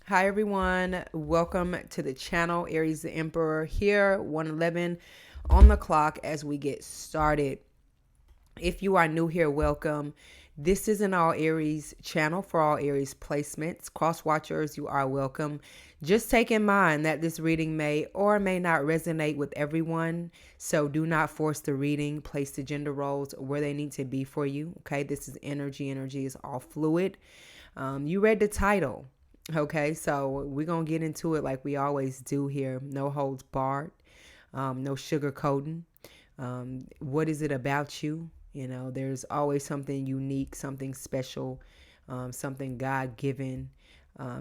Hi everyone, welcome to the channel. Aries the Emperor here, 111 on the clock as we get started. If you are new here, welcome. This is an all Aries channel for all Aries placements. Cross watchers, you are welcome. Just take in mind that this reading may or may not resonate with everyone, so do not force the reading. Place the gender roles where they need to be for you. Okay, this is energy. Energy is all fluid. You read the title. Okay, so we're going to get into it like we always do here. No holds barred, no sugarcoating. What is it about you? You know, there's always something unique, something special, something God-given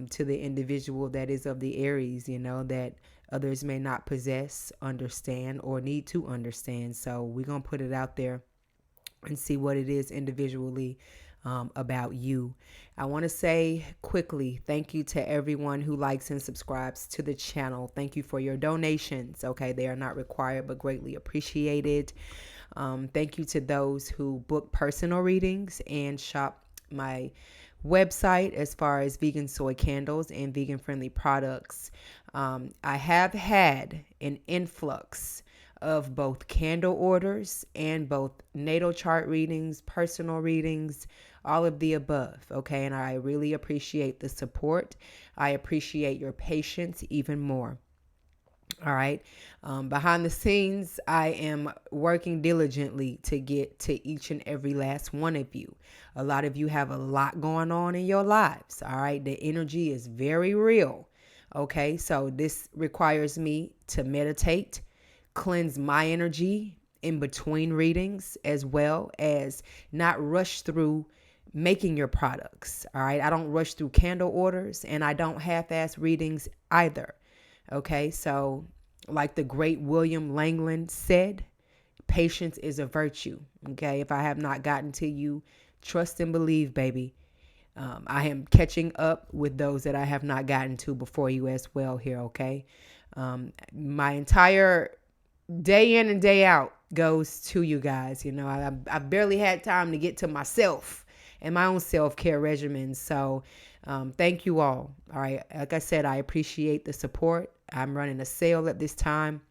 to the individual that is of the Aries, you know, that others may not possess, understand, or need to understand. So we're going to put it out there and see what it is individually about you. I want to say quickly, thank you to everyone who likes and subscribes to the channel. Thank you for your donations. Okay, they are not required, but greatly appreciated. Thank you to those who book personal readings and shop my website as far as vegan soy candles and vegan friendly products. I have had an influx of both candle orders and both natal chart readings, personal readings, all of the above. Okay. And I really appreciate the support. I appreciate your patience even more. All right. Behind the scenes, I am working diligently to get to each and every last one of you. A lot of you have a lot going on in your lives. All right. The energy is very real. Okay. So this requires me to meditate, cleanse my energy in between readings, as well as not rush through making your products. All right. I don't rush through candle orders and I don't half-ass readings either. Okay. So like the great William Langland said, patience is a virtue. Okay. If I have not gotten to you, trust and believe, baby. I am catching up with those that I have not gotten to before you as well here. Okay. My entire day in and day out goes to you guys. You know, I barely had time to get to myself and my own self-care regimen. So thank you all. All right. Like I said, I appreciate the support. I'm running a sale at this time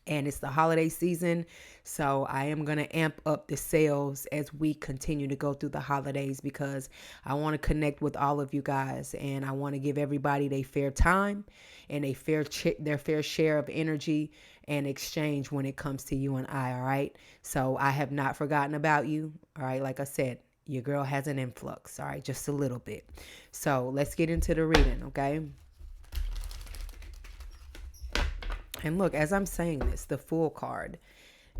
and it's the holiday season. So I am going to amp up the sales as we continue to go through the holidays because I want to connect with all of you guys and I want to give everybody their fair time and their fair share of energy and exchange when it comes to you and I. All right. So I have not forgotten about you. All right. Like I said, your girl has an influx. All right. Just a little bit. So let's get into the reading. Okay. And look, as I'm saying this, the Fool card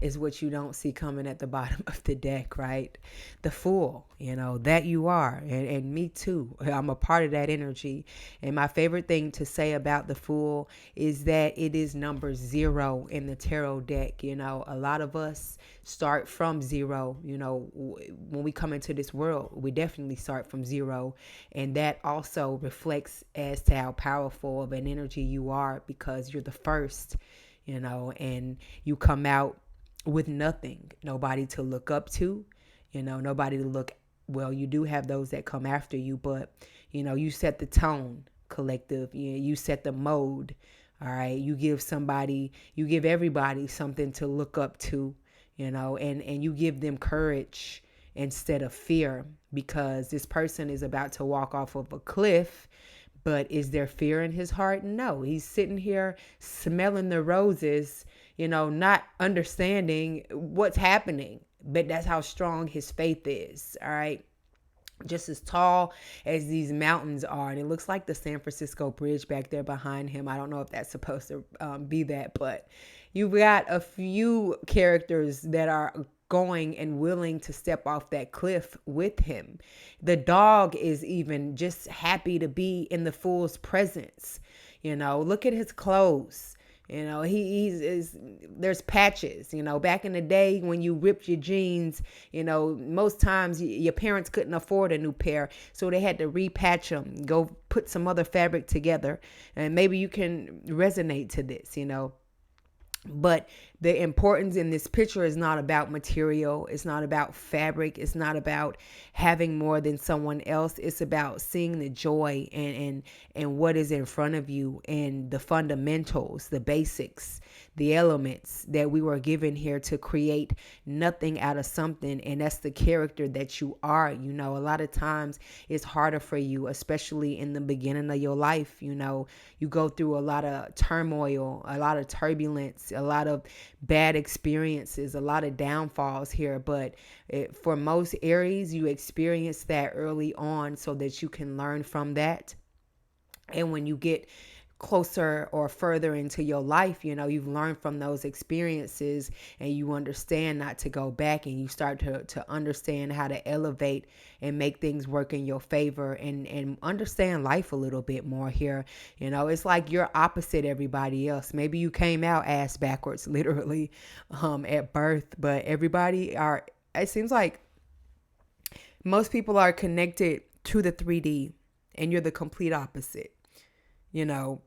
is what you don't see coming at the bottom of the deck, right? The Fool, you know, that you are. And me too. I'm a part of that energy. And my favorite thing to say about the Fool is that it is number 0 in the tarot deck. You know, a lot of us start from 0. You know, when we come into this world, we definitely start from 0. And that also reflects as to how powerful of an energy you are because you're the first, you know, and you come out with nothing, nobody to look up to, you know, nobody to look. Well, you do have those that come after you, but you know, you set the tone, collective. You set the mode. All right, you give everybody something to look up to, you know, and you give them courage instead of fear because this person is about to walk off of a cliff. But is there fear in his heart? No, he's sitting here smelling the roses, you know, not understanding what's happening. But that's how strong his faith is. All right. Just as tall as these mountains are. And it looks like the San Francisco Bridge back there behind him. I don't know if that's supposed to be that, but you've got a few characters that are going and willing to step off that cliff with him. The dog is even just happy to be in the Fool's presence. You know, look at his clothes. You know, there's patches, you know, back in the day when you ripped your jeans, you know, most times your parents couldn't afford a new pair. So they had to repatch them, go put some other fabric together. And maybe you can resonate to this, you know. But the importance in this picture is not about material. It's not about fabric. It's not about having more than someone else. It's about seeing the joy and what is in front of you, and the fundamentals, the basics, the elements that we were given here to create nothing out of something. And that's the character that you are. You know, a lot of times it's harder for you, especially in the beginning of your life. You know, you go through a lot of turmoil, a lot of turbulence, a lot of bad experiences, a lot of downfalls here. But for most Aries, you experience that early on so that you can learn from that. And when you get closer or further into your life, you know, you've learned from those experiences and you understand not to go back, and you start to understand how to elevate and make things work in your favor, and understand life a little bit more here. You know, it's like you're opposite everybody else. Maybe you came out ass backwards, literally, at birth, but it seems like most people are connected to the 3D, and you're the complete opposite. You know,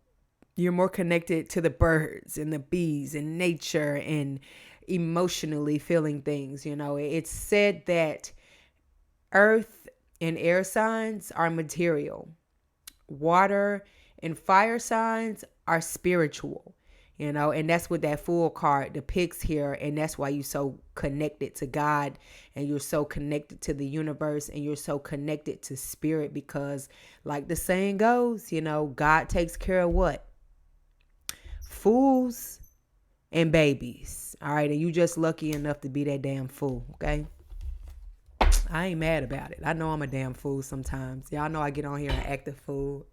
you're more connected to the birds and the bees and nature and emotionally feeling things. You know, it's said that earth and air signs are material. Water and fire signs are spiritual. You know, and that's what that Fool card depicts here. And that's why you're so connected to God, and you're so connected to the universe, and you're so connected to spirit, because like the saying goes, you know, God takes care of what? Fools and babies. All right. And you just lucky enough to be that damn fool. Okay. I ain't mad about it. I know I'm a damn fool sometimes. Y'all know I get on here and act a fool.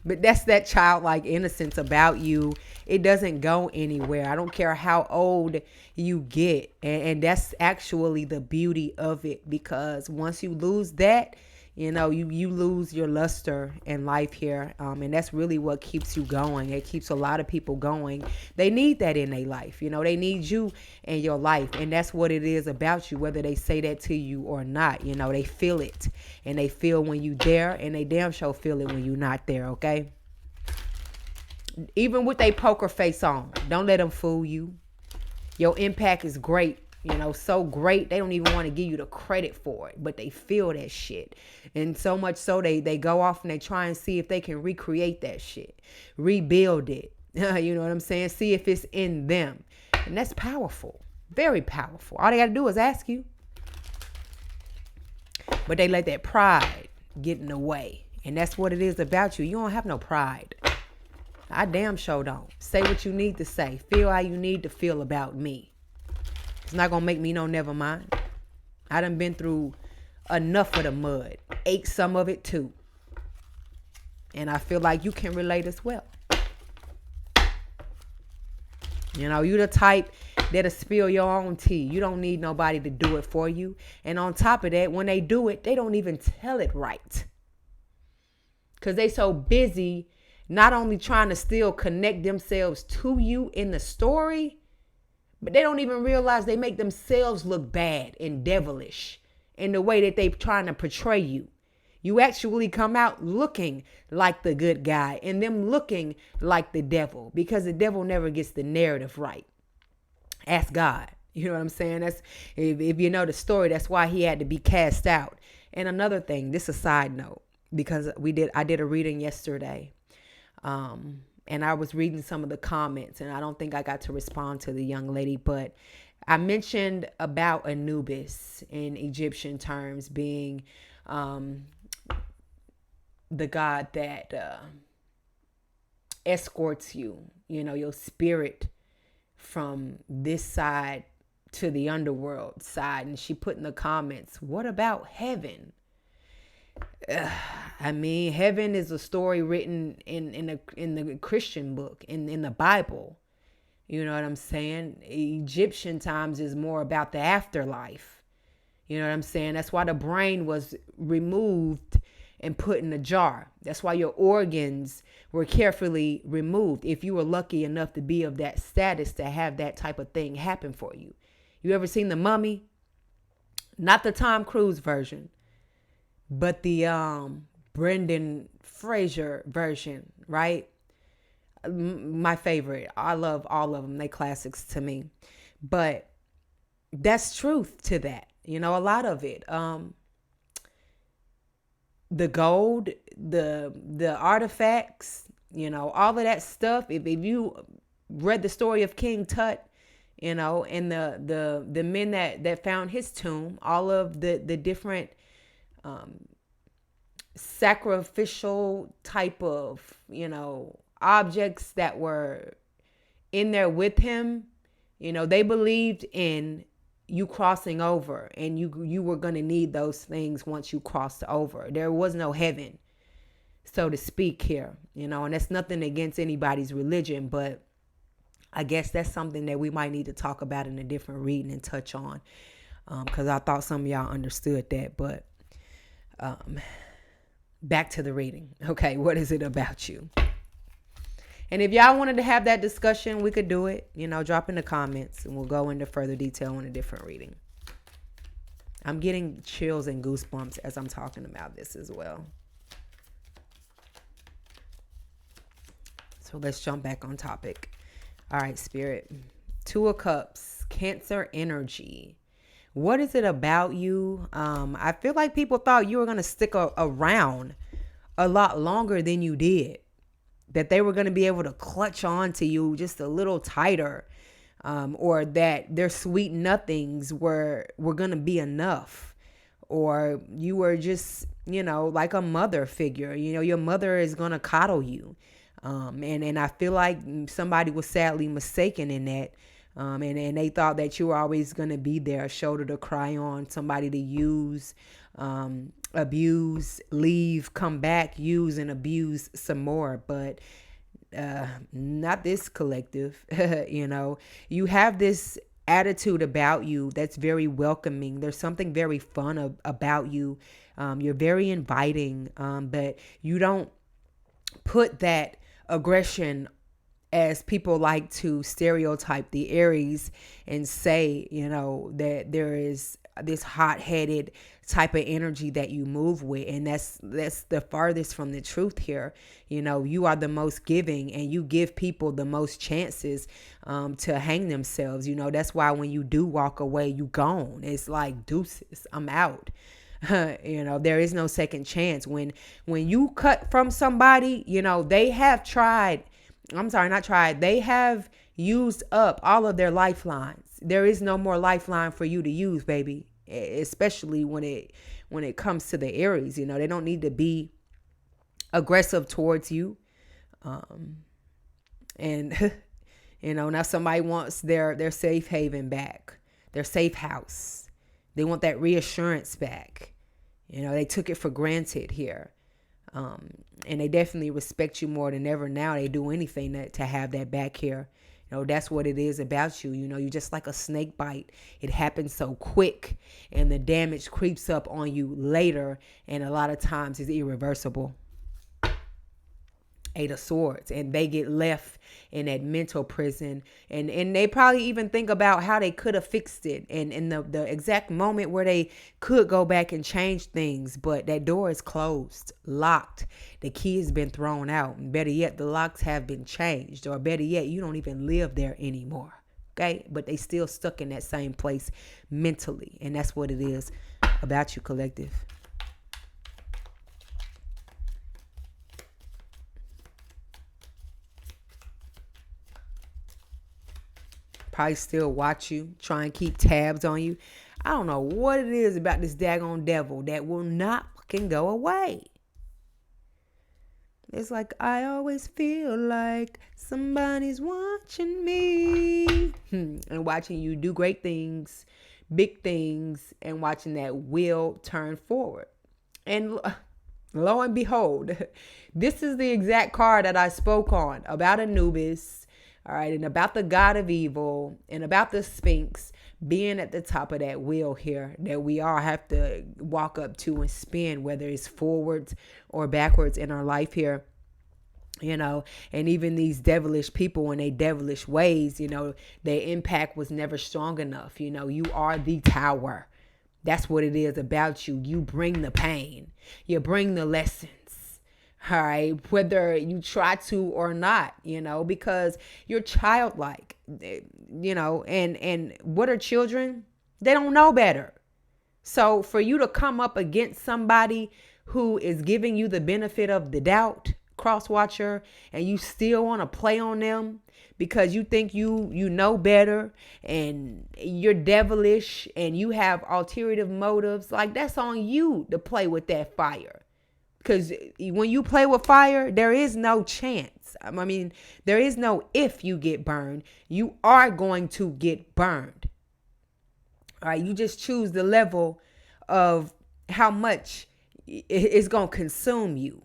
But that's that childlike innocence about you. It doesn't go anywhere. I don't care how old you get. And that's actually the beauty of it, because once you lose that, you know, you lose your luster in life here. And that's really what keeps you going. It keeps a lot of people going. They need that in their life. You know, they need you in your life. And that's what it is about you, whether they say that to you or not. You know, they feel it. And they feel when you there, and they damn sure feel it when you're not there, okay? Even with a poker face on, don't let them fool you. Your impact is great. You know, so great, they don't even want to give you the credit for it, but they feel that shit. And so much so they go off and they try and see if they can recreate that shit, rebuild it. You know what I'm saying? See if it's in them. And that's powerful, very powerful. All they got to do is ask you. But they let that pride get in the way. And that's what it is about you. You don't have no pride. I damn sure don't. Say what you need to say. Feel how you need to feel about me. It's not going to make me no never mind. I done been through enough of the mud. Ate some of it too. And I feel like you can relate as well. You know, you the type that'll spill your own tea. You don't need nobody to do it for you. And on top of that, when they do it, they don't even tell it right. Because they so busy not only trying to still connect themselves to you in the story, but they don't even realize they make themselves look bad and devilish in the way that they trying to portray you. You actually come out looking like the good guy and them looking like the devil, because the devil never gets the narrative right. Ask God. You know what I'm saying? That's if you know the story, that's why he had to be cast out. And another thing, this is a side note, because I did a reading yesterday. And I was reading some of the comments, and I don't think I got to respond to the young lady, but I mentioned about Anubis in Egyptian terms being the god that escorts you, you know, your spirit from this side to the underworld side. And she put in the comments, what about heaven? I mean, heaven is a story written in the Christian book, in the Bible. You know what I'm saying? Egyptian times is more about the afterlife. You know what I'm saying? That's why the brain was removed and put in a jar. That's why your organs were carefully removed, if you were lucky enough to be of that status to have that type of thing happen for you. You ever seen The Mummy? Not the Tom Cruise version, but the Brendan Fraser version, right? my favorite. I love all of them. They classics to me. But that's truth to that. You know, a lot of it. The gold, the artifacts, you know, all of that stuff. If you read the story of King Tut, you know, and the men that found his tomb, all of the different sacrificial type of, you know, objects that were in there with him, you know, they believed in you crossing over, and you were going to need those things once you crossed over. There was no heaven, so to speak, here, you know, and that's nothing against anybody's religion, but I guess that's something that we might need to talk about in a different reading and touch on, because I thought some of y'all understood that. But back to the reading. Okay, what is it about you? And if y'all wanted to have that discussion, we could do it. You know, drop in the comments and we'll go into further detail in a different reading. I'm getting chills and goosebumps as I'm talking about this as well. So let's jump back on topic. All right, Spirit. Two of Cups, Cancer energy. What is it about you? I feel like people thought you were going to stick around a lot longer than you did. That they were going to be able to clutch on to you just a little tighter, or that their sweet nothings were going to be enough, or you were just, you know, like a mother figure. You know, your mother is going to coddle you, and I feel like somebody was sadly mistaken in that, and they thought that you were always going to be there, a shoulder to cry on, somebody to use, abuse, leave, come back, use, and abuse some more. But not this collective. You know, you have this attitude about you that's very welcoming. There's something very fun about you. You're very inviting, but you don't put that aggression, as people like to stereotype the Aries and say, you know, that there is this hot-headed type of energy that you move with, and that's the farthest from the truth here. You know, you are the most giving, and you give people the most chances to hang themselves. You know, that's why when you do walk away, you gone. It's like deuces, I'm out. You know, there is no second chance. When you cut from somebody, you know, they have they have used up all of their lifelines. There is no more lifeline for you to use, baby. Especially when it comes to the Aries, you know, they don't need to be aggressive towards you. And you know, now somebody wants their safe haven back, their safe house. They want that reassurance back. You know, they took it for granted here. And they definitely respect you more than ever now. They do anything to have that back here. You know, that's what it is about you. You know, you're just like a snake bite. It happens so quick, and the damage creeps up on you later, and a lot of times it's irreversible. Eight of Swords, and they get left in that mental prison, and they probably even think about how they could have fixed it, and in the exact moment where they could go back and change things, but that door is closed, locked, the key has been thrown out, and better yet, the locks have been changed, or better yet, you don't even live there anymore. Okay, but they still stuck in that same place mentally, and that's what it is about you, collective. Probably still watch you, try and keep tabs on you. I don't know what it is about this daggone devil that will not fucking go away. It's like, I always feel like somebody's watching me. And watching you do great things, big things, and watching that wheel turn forward. And lo and behold, this is the exact card that I spoke on about Anubis. All right, and about the god of evil, and about the Sphinx being at the top of that wheel here that we all have to walk up to and spin, whether it's forwards or backwards in our life here. You know, and even these devilish people in their devilish ways, you know, their impact was never strong enough. You know, you are the tower. That's what it is about you. You bring the pain. You bring the lessons. All right, whether you try to or not, because you're childlike, and what are children? They don't know better. So for you to come up against somebody who is giving you the benefit of the doubt, cross watcher, and you still want to play on them because you think you know better and you're devilish and you have ulterior motives, like that's on you to play with that fire. Because when you play with fire, there is no chance. I mean, there is no if you get burned. You are going to get burned. All right, you just choose the level of how much it's going to consume you.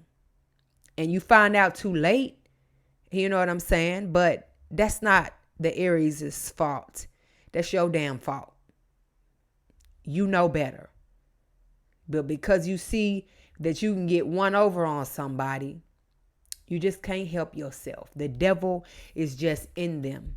And you find out too late, you know what I'm saying? But that's not the Aries' fault. That's your damn fault. You know better. But because you see that you can get one over on somebody, you just can't help yourself. The devil is just in them,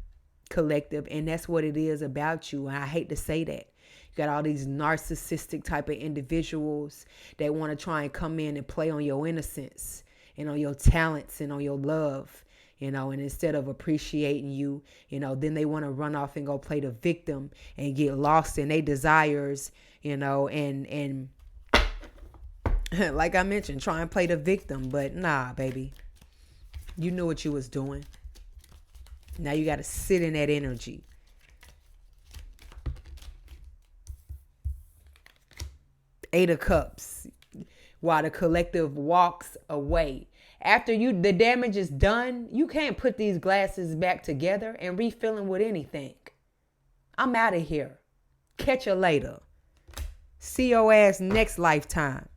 collective, and that's what it is about you. And I hate to say that. You got all these narcissistic type of individuals that want to try and come in and play on your innocence and on your talents and on your love, and instead of appreciating you, then they want to run off and go play the victim and get lost in their desires, and like I mentioned, try and play the victim. But nah, baby, you knew what you was doing. Now you got to sit in that energy. Eight of Cups, while the collective walks away. After the damage is done, you can't put these glasses back together and refill them with anything. I'm out of here. Catch you later. See your ass next lifetime.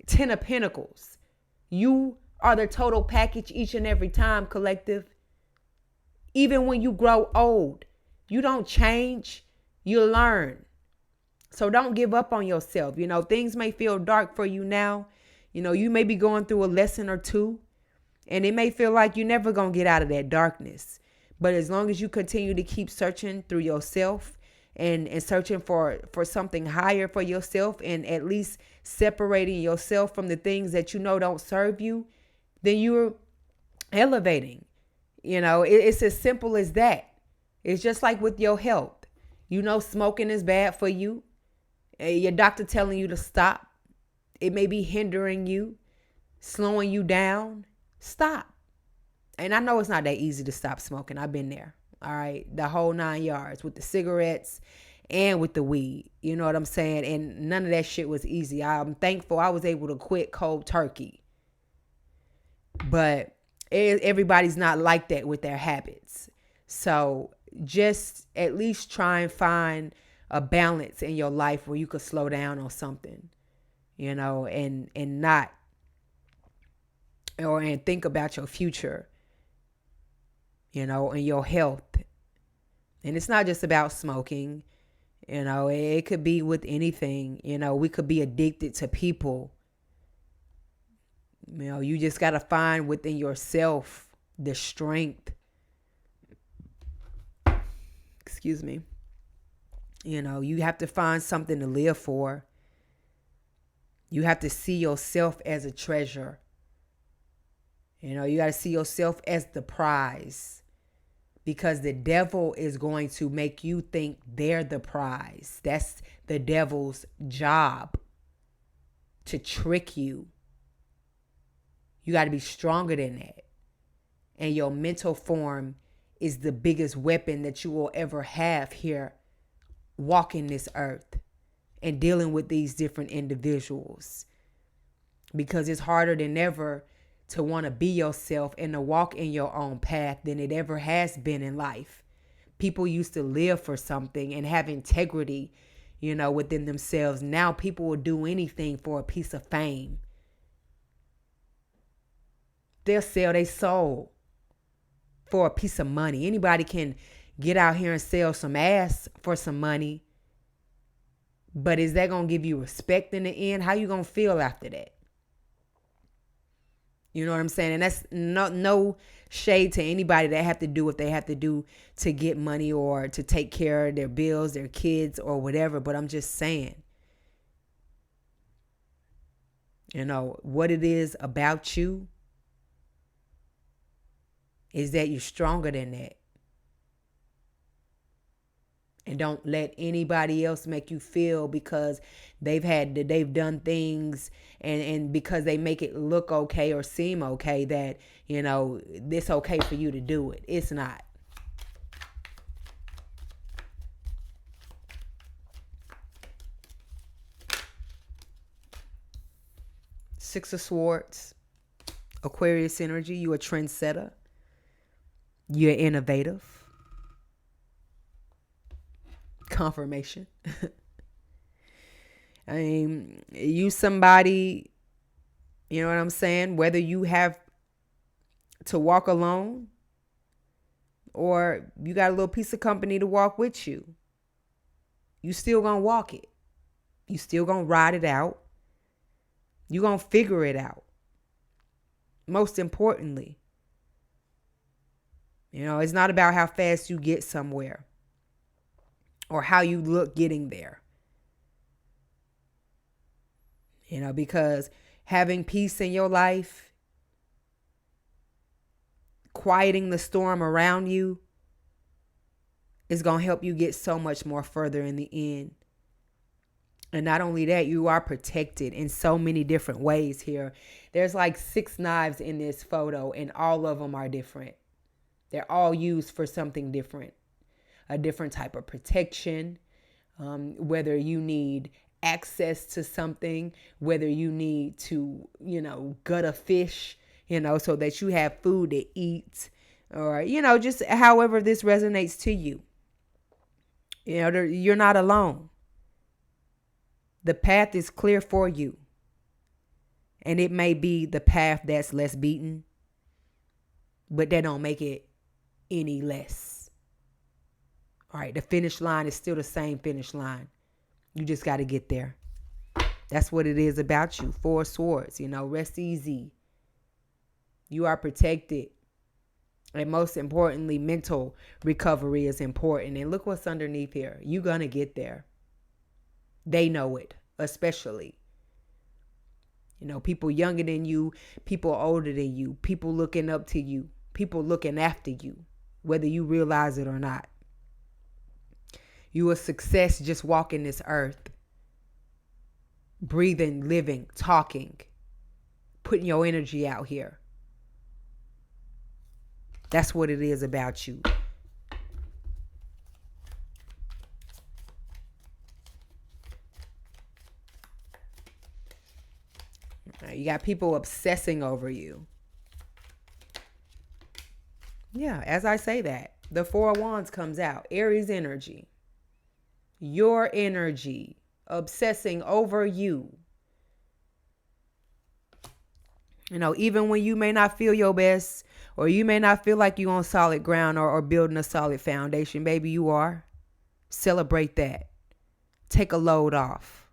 10 of Pentacles. You are the total package each and every time, collective. Even when you grow old, you don't change, you learn. So don't give up on yourself. Things may feel dark for you now. You may be going through a lesson or two, and it may feel like you're never going to get out of that darkness. But as long as you continue to keep searching through yourself and searching for something higher for yourself, and at least separating yourself from the things that don't serve you, then you're elevating. It's as simple as that. It's just like with your health. Smoking is bad for you. Your doctor telling you to stop. It may be hindering you, slowing you down. Stop. And I know it's not that easy to stop smoking. I've been there. All right. The whole 9 yards with the cigarettes and with the weed. You know what I'm saying? And none of that shit was easy. I'm thankful I was able to quit cold turkey. But everybody's not like that with their habits. So just at least try and find a balance in your life where you could slow down on something, and not, and think about your future, and your health. And it's not just about smoking, it could be with anything. We could be addicted to people. You just got to find within yourself the strength. Excuse me. You have to find something to live for. You have to see yourself as a treasure. You got to see yourself as the prize, because the devil is going to make you think they're the prize. That's the devil's job, to trick you. You got to be stronger than that. And your mental form is the biggest weapon that you will ever have here, walking this earth and dealing with these different individuals. Because it's harder than ever to want to be yourself and to walk in your own path than it ever has been in life. People used to live for something and have integrity, within themselves. Now people will do anything for a piece of fame. They'll sell their soul for a piece of money. Anybody can get out here and sell some ass for some money. But is that going to give you respect in the end? How you going to feel after that? You know what I'm saying? And that's no shade to anybody that have to do what they have to do to get money or to take care of their bills, their kids, or whatever. But I'm just saying, You know, what it is about you is that you're stronger than that. And don't let anybody else make you feel because they've done things and because they make it look okay or seem okay that, you know, it's okay for you to do it. It's not. Six of Swords, Aquarius energy. You're a trendsetter. You're innovative. Confirmation. I mean, you somebody, you know what I'm saying? Whether you have to walk alone or you got a little piece of company to walk with you, you still gonna walk it. You still gonna ride it out. You gonna figure it out. Most importantly, you know, it's not about how fast you get somewhere or how you look getting there. You know, because having peace in your life, quieting the storm around you, is going to help you get so much more further in the end. And not only that, you are protected in so many different ways here. There's like 6 knives in this photo, and all of them are different. They're all used for something different. A different type of protection, whether you need access to something, whether you need to, you know, gut a fish, you know, so that you have food to eat, or, you know, just however this resonates to you. You know, you're not alone. The path is clear for you. And it may be the path that's less beaten, but that don't make it any less. All right, the finish line is still the same finish line. You just got to get there. That's what it is about you. 4 swords, you know, rest easy. You are protected. And most importantly, mental recovery is important. And look what's underneath here. You're going to get there. They know it, especially. You know, people younger than you, people older than you, people looking up to you, people looking after you, whether you realize it or not. You a success just walking this earth. Breathing, living, talking, putting your energy out here. That's what it is about you. You got people obsessing over you. Yeah, as I say that, the 4 of Wands comes out. Aries energy. Your energy obsessing over you. You know, even when you may not feel your best, or you may not feel like you're on solid ground or building a solid foundation, baby, you are. Celebrate that. Take a load off.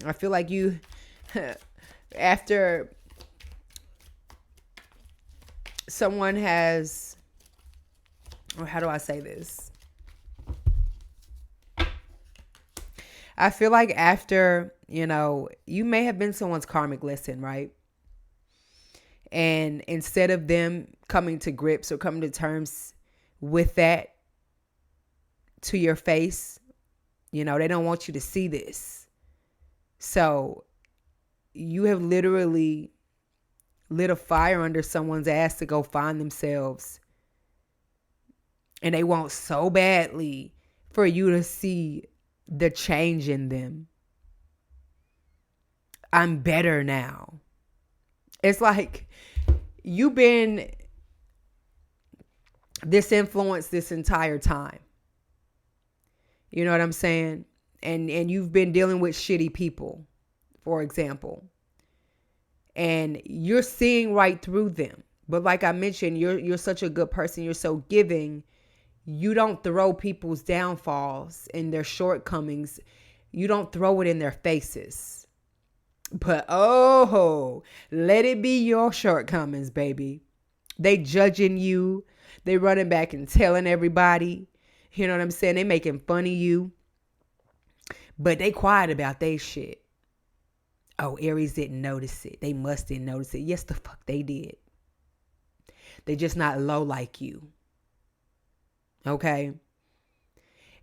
I feel like you, after someone has, or how do I say this? I feel like after, you know, you may have been someone's karmic lesson, right? And instead of them coming to grips or coming to terms with that to your face, you know, they don't want you to see this. So you have literally lit a fire under someone's ass to go find themselves. And they want so badly for you to see the change in them. I'm better now. It's like you've been this influence this entire time. You know what I'm saying? And you've been dealing with shitty people, for example. And you're seeing right through them. But like I mentioned, you're such a good person. You're so giving. You don't throw people's downfalls and their shortcomings. You don't throw it in their faces. But oh, let it be your shortcomings, baby. They judging you. They running back and telling everybody. You know what I'm saying? They making fun of you. But they quiet about they shit. Oh, Aries didn't notice it. They must didn't notice it. Yes, the fuck they did. They just not low like you. Okay?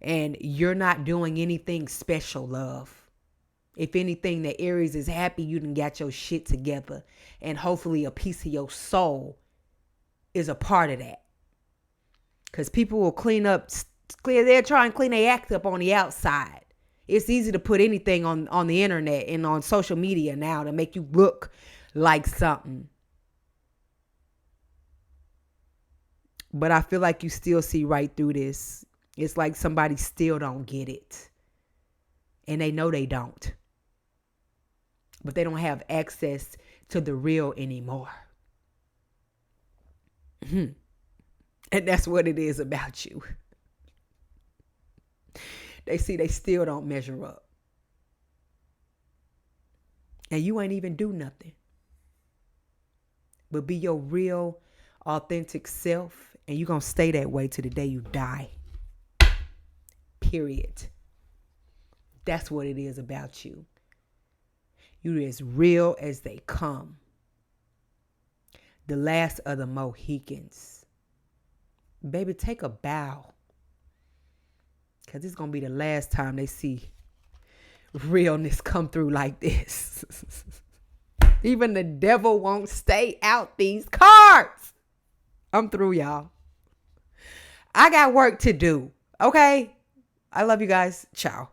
And you're not doing anything special, love. If anything, the Aries is happy you done got your shit together. And hopefully a piece of your soul is a part of that. Because people will they'll try and clean their act up on the outside. It's easy to put anything on the internet and on social media now to make you look like something. But I feel like you still see right through this. It's like somebody still don't get it. And they know they don't. But they don't have access to the real anymore. And that's what it is about you. They see they still don't measure up. And you ain't even do nothing. But be your real, authentic self. And you're going to stay that way to the day you die. Period. That's what it is about you. You're as real as they come. The last of the Mohicans. Baby, take a bow. Because it's going to be the last time they see realness come through like this. Even the devil won't stay out these cards. I'm through, y'all. I got work to do. Okay? I love you guys. Ciao.